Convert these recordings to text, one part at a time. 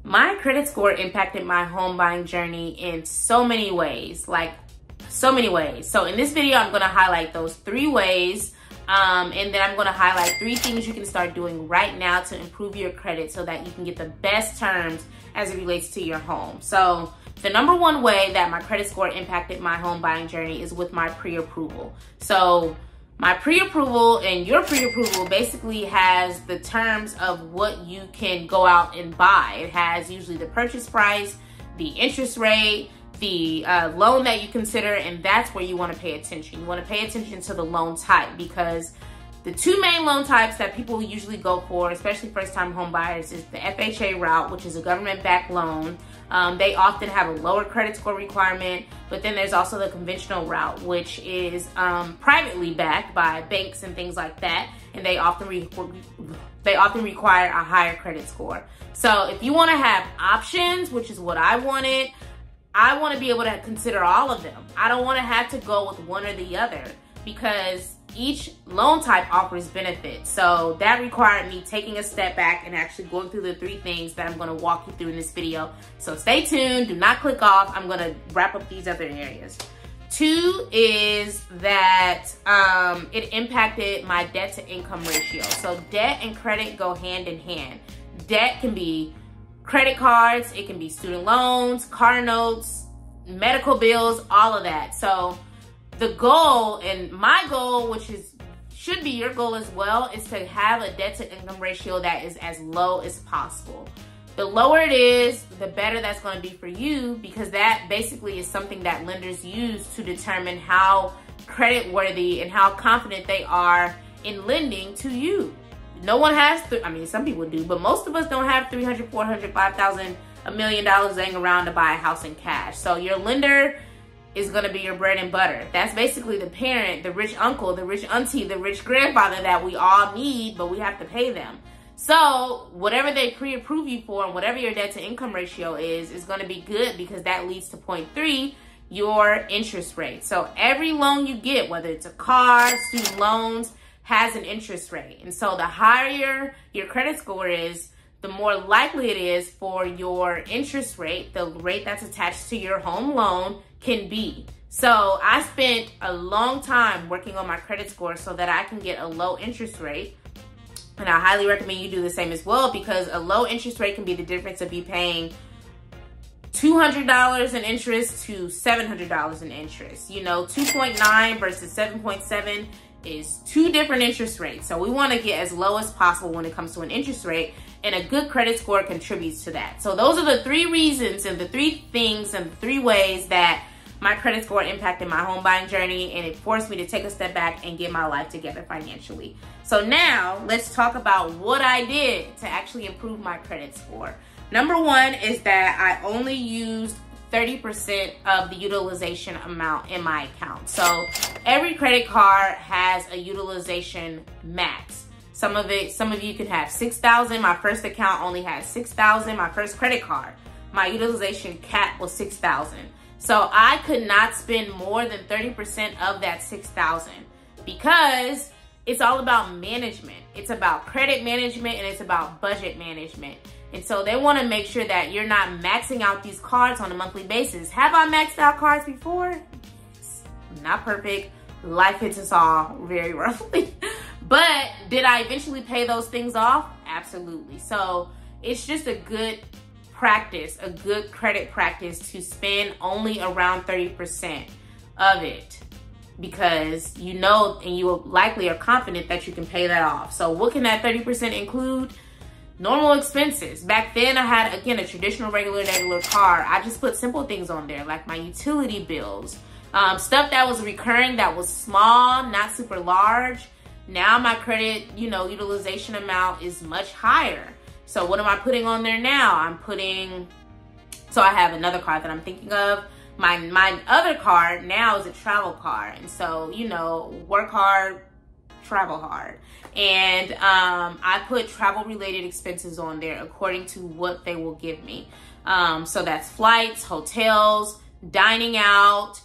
My credit score impacted my home buying journey in so many ways, like so many ways. So in this video, I'm gonna highlight those 3 ways, and then I'm gonna highlight 3 things you can start doing right now to improve your credit so that you can get the best terms as it relates to your home. So the number 1 way that my credit score impacted my home buying journey is with my pre-approval. So my pre-approval and your pre-approval basically has the terms of what you can go out and buy. It has usually the purchase price, the interest rate, the loan that you consider, and that's where you want to pay attention. You want to pay attention to the loan type, because the 2 main loan types that people usually go for, especially first-time home buyers, is the FHA route, which is a government-backed loan. They often have a lower credit score requirement, but then there's also the conventional route, which is privately backed by banks and things like that, and they often require a higher credit score. So if you want to have options, which is what I wanted, I want to be able to consider all of them. I don't want to have to go with one or the other, because each loan type offers benefits. So that required me taking a step back and actually going through the 3 things that I'm going to walk you through in this video. So stay tuned, do not click off. I'm going to wrap up these other areas. 2 is that it impacted my debt to income ratio. So debt and credit go hand in hand. Debt can be credit cards, it can be student loans, car notes, medical bills, all of that. So the goal, and my goal, which should be your goal as well, is to have a debt to income ratio that is as low as possible. The lower it is, the better that's going to be for you, because that basically is something that lenders use to determine how credit worthy and how confident they are in lending to you. No one has, I mean, some people do, but most of us don't have $300,000, $400,000, $5,000, $1 million laying around to buy a house in cash. So your lender is going to be your bread and butter. That's basically the parent, the rich uncle, the rich auntie, the rich grandfather that we all need, but we have to pay them. So whatever they pre-approve you for and whatever your debt to income ratio is going to be good, because that leads to point 3, your interest rate. So every loan you get, whether it's a car, student loans, has an interest rate. And so the higher your credit score is, the more likely it is for your interest rate, the rate that's attached to your home loan, can be. So I spent a long time working on my credit score so that I can get a low interest rate. And I highly recommend you do the same as well, because a low interest rate can be the difference of you paying $200 in interest to $700 in interest. You know, 2.9 versus 7.7 is 2 different interest rates. So we want to get as low as possible when it comes to an interest rate, and a good credit score contributes to that. So those are the 3 reasons and the 3 things and the 3 ways that my credit score impacted my home buying journey, and it forced me to take a step back and get my life together financially. So now let's talk about what I did to actually improve my credit score. Number 1 is that I only used 30% of the utilization amount in my account. So every credit card has a utilization max. Some of you can have 6,000. My first account only had 6,000. My first credit card, my utilization cap was 6,000. So I could not spend more than 30% of that 6,000, because it's all about management. It's about credit management, and it's about budget management. And so they want to make sure that you're not maxing out these cards on a monthly basis. Have I maxed out cards before? Not perfect. Life hits us all very roughly. But did I eventually pay those things off? Absolutely. So it's just a good practice, a good credit practice, to spend only around 30% of it, because you know, and you likely are confident that you can pay that off. So what can that 30% include? Normal expenses. Back then I had, again, a traditional regular car. I just put simple things on there, like my utility bills, stuff that was recurring, that was small, not super large. Now my credit, utilization amount is much higher. So what am I putting on there now? So I have another card that I'm thinking of. My other card now is a travel card. And so, work hard, travel hard. And I put travel related expenses on there according to what they will give me. So that's flights, hotels, dining out,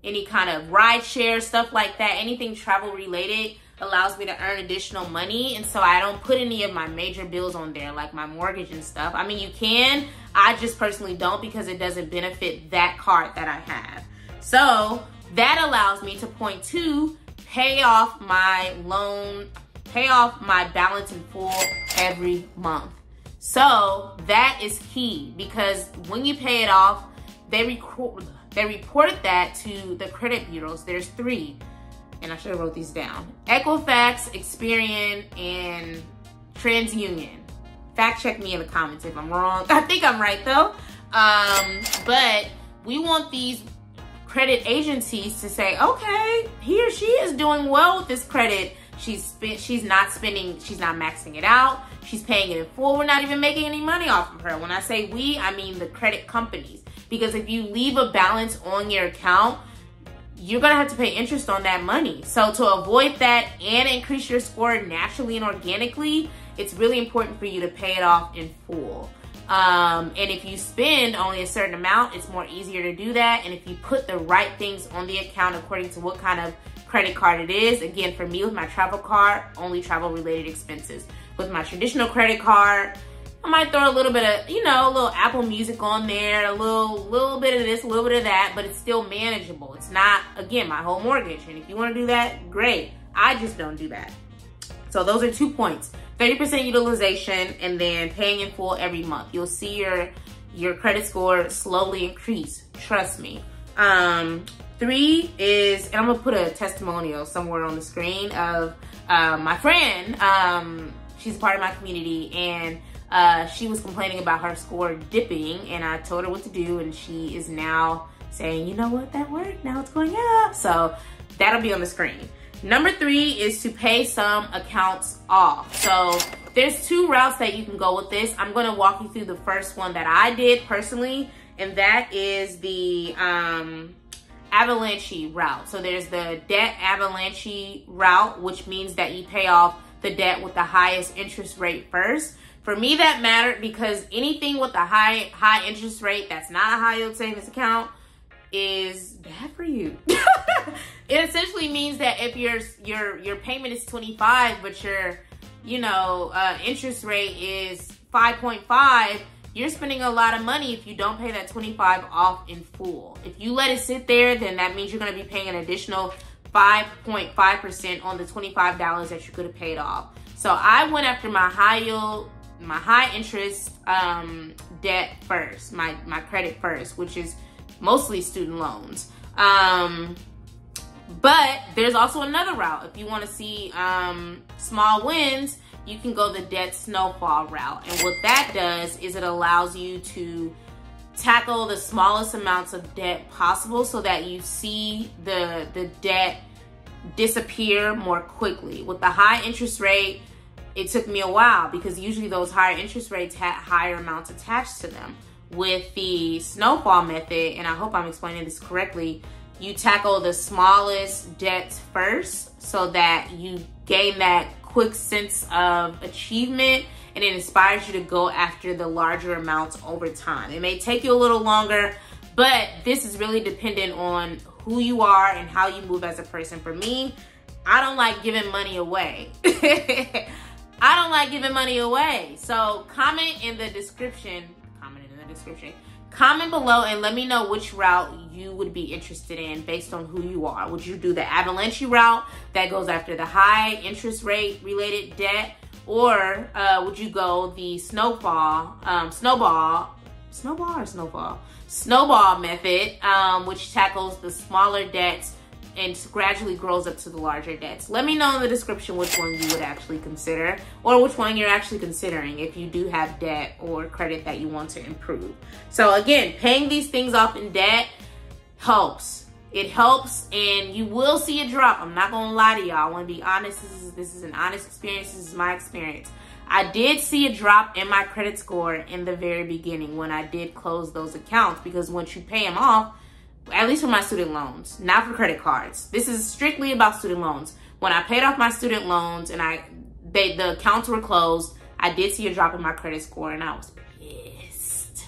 any kind of ride share, stuff like that, anything travel related. allows me to earn additional money, and so I don't put any of my major bills on there, like my mortgage and stuff. I mean, you can, I just personally don't, because it doesn't benefit that card that I have. So that allows me to, point two, pay off my loan, pay off my balance in full every month. So that is key, because when you pay it off, they report that to the credit bureaus. There's 3, and I should have wrote these down: Equifax, Experian, and TransUnion. Fact check me in the comments if I'm wrong. I think I'm right though. But we want these credit agencies to say, okay, he or she is doing well with this credit. She's not spending, she's not maxing it out, she's paying it in full. We're not even making any money off of her. When I say we, I mean the credit companies. Because if you leave a balance on your account, you're gonna have to pay interest on that money. So to avoid that and increase your score naturally and organically, it's really important for you to pay it off in full. And if you spend only a certain amount, it's more easier to do that. And if you put the right things on the account according to what kind of credit card it is. Again, for me with my travel card, only travel related expenses. With my traditional credit card, I might throw a little bit of, you know, a little Apple Music on there, a little bit of this, a little bit of that, but it's still manageable. It's not, again, my whole mortgage. And if you want to do that, great. I just don't do that. So those are 2 points. 30% utilization, and then paying in full every month. You'll see your credit score slowly increase. Trust me. 3 is, and I'm gonna put a testimonial somewhere on the screen of my friend. She's a part of my community, and she was complaining about her score dipping, and I told her what to do, and she is now saying, you know what, that worked, now it's going up. So that'll be on the screen. Number 3 is to pay some accounts off. So there's 2 routes that you can go with this. I'm gonna walk you through the first one that I did personally, and that is the avalanche route. So there's the debt avalanche route, which means that you pay off the debt with the highest interest rate first. For me, that mattered because anything with a high interest rate that's not a high yield savings account is bad for you. It essentially means that if your payment is 25, but your interest rate is 5.5, you're spending a lot of money if you don't pay that 25 off in full. If you let it sit there, then that means you're going to be paying an additional 5.5% on the $25 that you could have paid off. So I went after my high yield, my high interest debt first, my credit first, which is mostly student loans. But there's also another route. If you want to see small wins, you can go the debt snowball route. And what that does is it allows you to tackle the smallest amounts of debt possible so that you see the debt disappear more quickly. With the high interest rate, it took me a while because usually those higher interest rates had higher amounts attached to them. With the snowball method, and I hope I'm explaining this correctly, you tackle the smallest debts first so that you gain that quick sense of achievement, and it inspires you to go after the larger amounts over time. It may take you a little longer, but this is really dependent on who you are and how you move as a person. For me, I don't like giving money away. I don't like giving money away. So comment in the description, comment below and let me know which route you would be interested in based on who you are. Would you do the avalanche route that goes after the high interest rate related debt, or would you go the snowball method, which tackles the smaller debts and gradually grows up to the larger debts? Let me know in the description which one you would actually consider, or which one you're actually considering if you do have debt or credit that you want to improve. So again, paying these things off in debt helps. It helps, and you will see a drop. I'm not gonna lie to y'all. I wanna be honest. This is an honest experience. This is my experience. I did see a drop in my credit score in the very beginning when I did close those accounts, because once you pay them off, at least for my student loans, not for credit cards. This is strictly about student loans. When I paid off my student loans and the accounts were closed, I did see a drop in my credit score and I was pissed.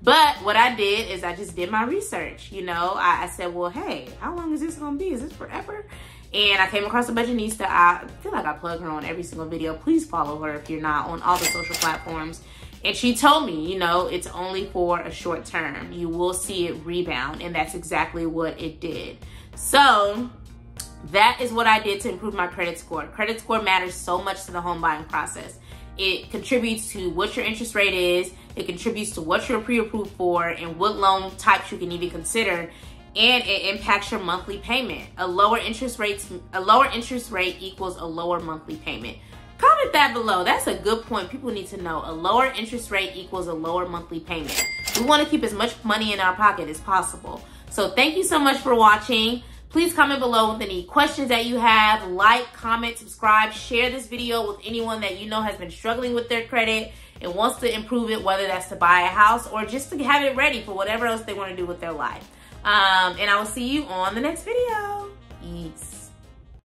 But what I did is I just did my research. I said, well, hey, how long is this gonna be? Is this forever? And I came across a Budgetnista. I feel like I plug her on every single video. Please follow her if you're not on all the social platforms. And she told me, you know, it's only for a short term. You will see it rebound. And that's exactly what it did. So that is what I did to improve my credit score. Credit score matters so much to the home buying process. It contributes to what your interest rate is. It contributes to what you're pre-approved for and what loan types you can even consider. And it impacts your monthly payment. A lower interest rate equals a lower monthly payment. Comment that below. That's a good point. People need to know. A lower interest rate equals a lower monthly payment. We want to keep as much money in our pocket as possible. So thank you so much for watching. Please comment below with any questions that you have. Like, comment, subscribe, share this video with anyone that you know has been struggling with their credit and wants to improve it, whether that's to buy a house or just to have it ready for whatever else they want to do with their life. And I will see you on the next video. Peace.